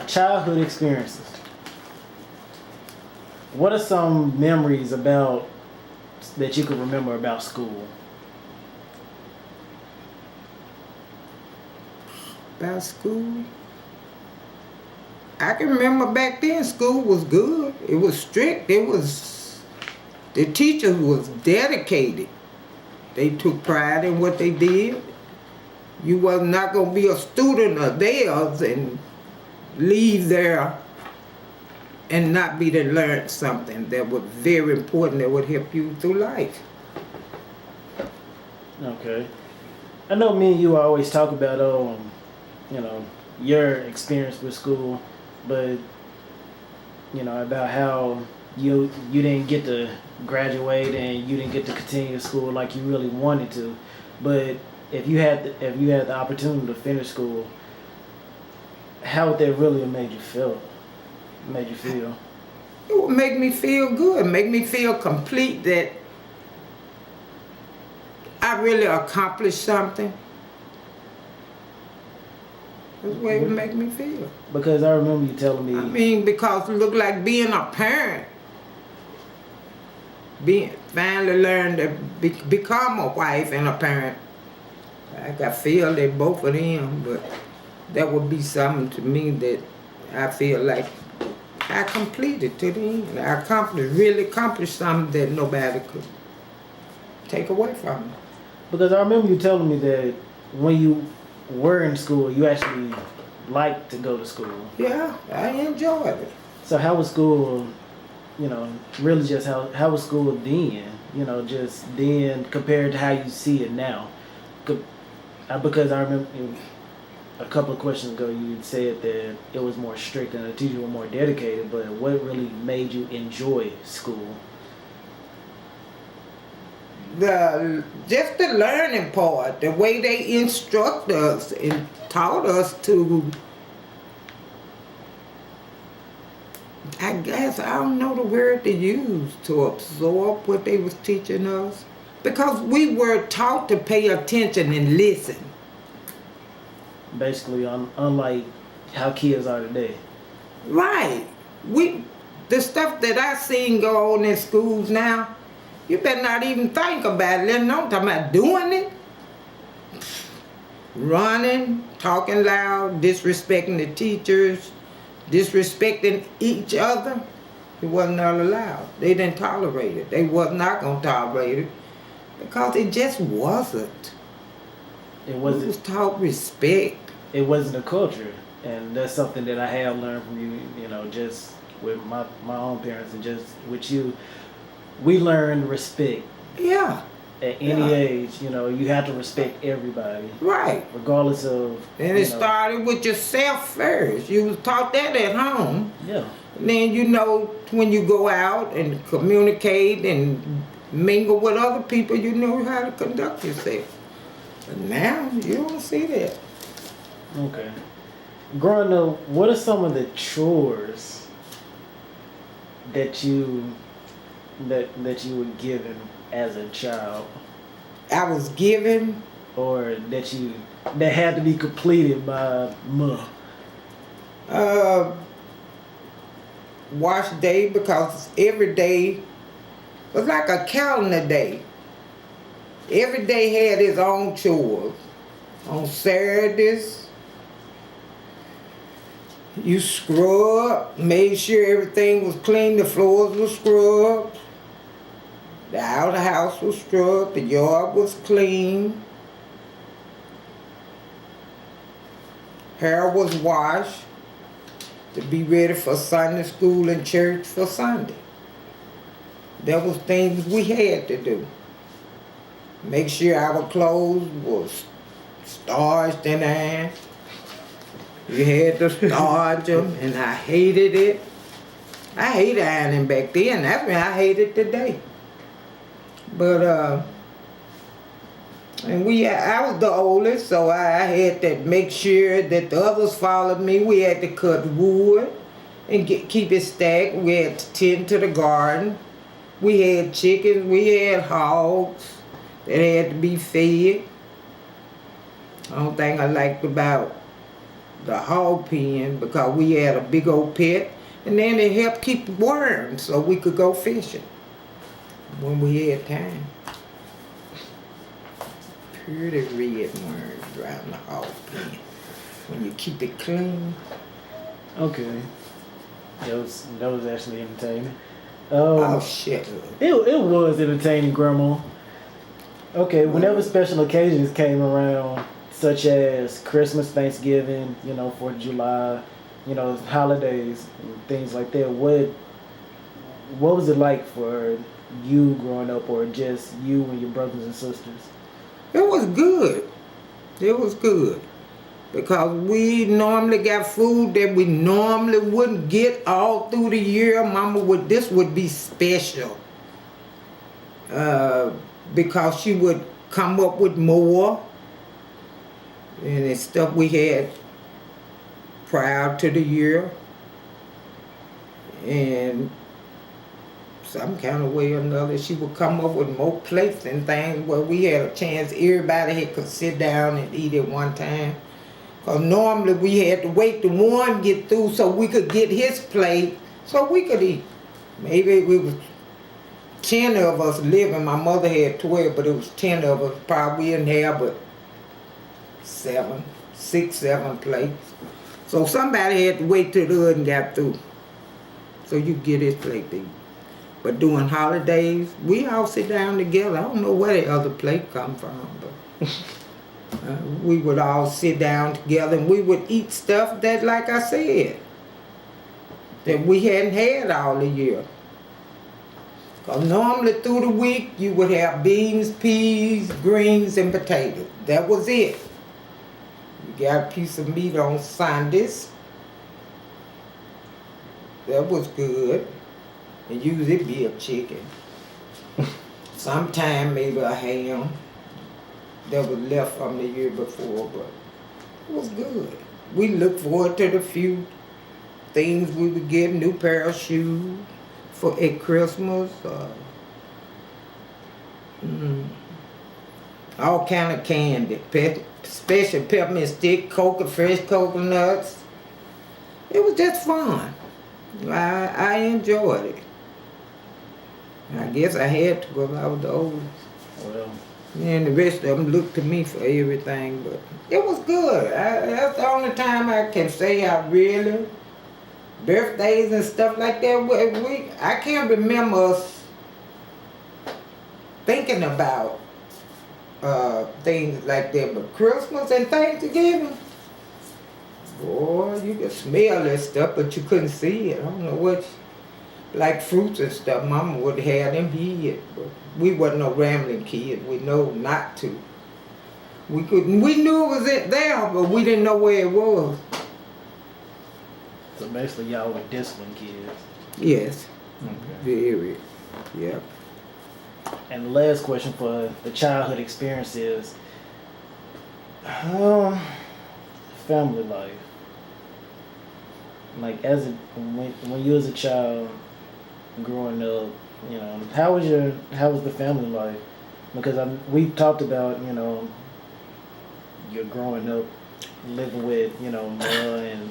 childhood experiences. What are some memories about that you can remember about school? About school? I can remember back then school was good. It was strict. The teachers was dedicated. They took pride in what they did. You was not going to be a student of theirs and leave there and not be to learn something that was very important that would help you through life. Okay. I know me and you always talk about your experience with school, but about how you didn't get to graduate and you didn't get to continue school like you really wanted to. But if you had the opportunity to finish school, how would that really have made you feel? It would make me feel good, make me feel complete that I really accomplished something. That's the way it would make me feel. Because I remember you telling me. I mean, because it looked like being a parent. Finally learned to become a wife and a parent. I feel that both of them, but that would be something to me that I feel like I completed to the end. I really accomplished something that nobody could take away from me. Because I remember you telling me that when you were in school, you actually liked to go to school. Yeah, I enjoyed it. So how was school, really just how was school then? Just then compared to how you see it now? Because I remember a couple of questions ago you said that it was more strict and the teachers were more dedicated, but what really made you enjoy school? Just the learning part, the way they instruct us and taught us to, I guess, I don't know the word to use, to absorb what they was teaching us. Because we were taught to pay attention and listen. Basically, unlike how kids are today. Right. The stuff that I seen go on in schools now, you better not even think about it. I'm talking about doing it. Running, talking loud, disrespecting the teachers, disrespecting each other. It was not allowed. They didn't tolerate it. They was not going to tolerate it because it just wasn't. It was taught respect. It wasn't a culture. And that's something that I have learned from you, just with my own parents and just with you. We learned respect. Yeah. At any age, you have to respect everybody. Right. Regardless of. And it started with yourself first. You was taught that at home. Yeah. And then when you go out and communicate and mingle with other people, you know how to conduct yourself. But now you don't see that. Okay. Growing up, what are some of the chores that you were given as a child? I was given, or that had to be completed by mom? Wash day, because every day was like a calendar day. Every day had its own chores. On Saturdays, you scrub, made sure everything was clean, the floors were scrubbed, the house was scrubbed, the yard was clean, hair was washed to be ready for Sunday school and church for Sunday. That was things we had to do. Make sure our clothes was starched and ironed. You had to starch them, and I hated it. I hated ironing back then. That's when I hate it today. But I was the oldest, so I had to make sure that the others followed me. We had to cut wood and keep it stacked. We had to tend to the garden. We had chickens. We had hogs that had to be fed. The only thing I liked about the hog pen because we had a big old pit, and then it helped keep worms so we could go fishing when we had time. Pretty red worms around the hog pen when you keep it clean. Okay. That was actually entertaining. Oh shit. It was entertaining, Grandma. Okay, whenever special occasions came around, such as Christmas, Thanksgiving, 4th of July, holidays, and things like that, what was it like for you growing up, or just you and your brothers and sisters? It was good. It was good. Because we normally got food that we normally wouldn't get all through the year. This would be special. Because she would come up with more. And it's stuff we had prior to the year. And some kind of way or another, she would come up with more plates and things where we had a chance, everybody could sit down and eat at one time. Because normally we had to wait till one get through so we could get his plate so we could eat. Maybe we was 10 of us living. My mother had 12, but it was 10 of us. Probably we didn't have but 6, 7 plates. So somebody had to wait till the other got through so you could get his plate to eat. But during holidays, we all sit down together. I don't know where the other plate come from, but we would all sit down together and we would eat stuff that, like I said, that we hadn't had all the year. Because normally through the week, you would have beans, peas, greens, and potatoes. That was it. You got a piece of meat on Sundays. That was good. And usually be a chicken. Sometime maybe a ham that was left from the year before, but it was good. We looked forward to the few things we would get, new pair of shoes at Christmas, all kind of candy, special peppermint stick, fresh coconuts. It was just fun. I enjoyed it. I guess I had to because I was the oldest. Well, And the rest of them looked to me for everything, but it was good. That's the only time I can say I really, birthdays and stuff like that, I can't remember us thinking about things like that, but Christmas and Thanksgiving, boy, you could smell that stuff, but you couldn't see it. I don't know what, like fruits and stuff, Mama would have them hid, but we wasn't no rambling kids. We know not to. We knew it was there, but we didn't know where it was. So basically, y'all were disciplined kids. Yes. Okay. Very. Yep. And the last question for the childhood experience is, family life. Like when you was a child, growing up, how was the family life? Because we talked about, you're growing up living with, Ma and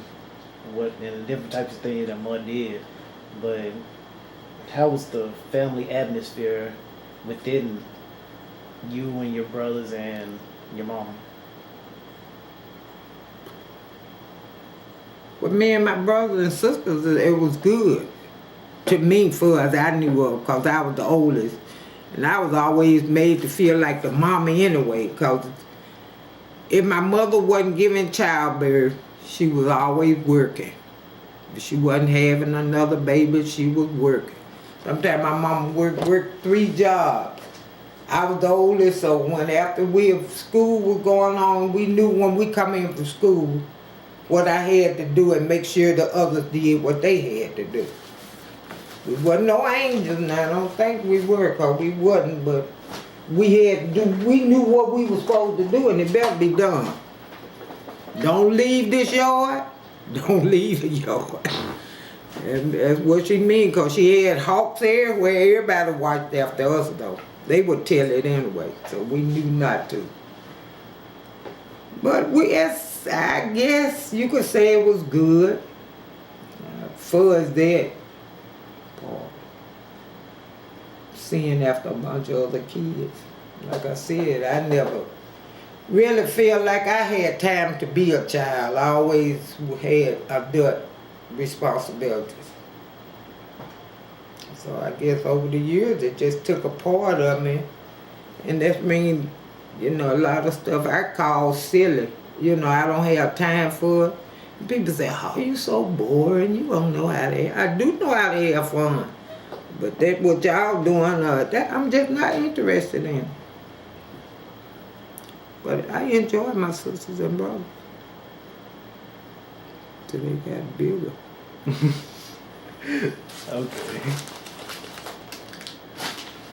the different types of things that Ma did, but how was the family atmosphere within you and your brothers and your mom? With me and my brothers and sisters, it was good. To me, for as I knew of, because I was the oldest. And I was always made to feel like the mommy anyway, because if my mother wasn't giving childbirth, she was always working. If she wasn't having another baby, she was working. Sometimes my mama worked 3 jobs. I was the oldest, so after school was going on, we knew when we come in from school what I had to do and make sure the others did what they had to do. We wasn't no angels now, I don't think we were, because we wasn't, but we knew what we were supposed to do, and it better be done. Don't leave this yard, don't leave the yard. And that's what she mean, because she had hawks everywhere. Everybody watched after us, though. They would tell it anyway, so we knew not to. But as I guess you could say it was good. Far as that part. Seeing after a bunch of other kids. Like I said, I never really feel like I had time to be a child. I always had adult responsibilities. So I guess over the years it just took a part of me. And that means, you know, a lot of stuff I call silly. You know, I don't have time for it. People say, oh, you so boring. You don't know how to have. I do know how to have fun. But that what y'all doing, that I'm just not interested in. But I enjoy my sisters and brothers. Till they got bigger. Okay.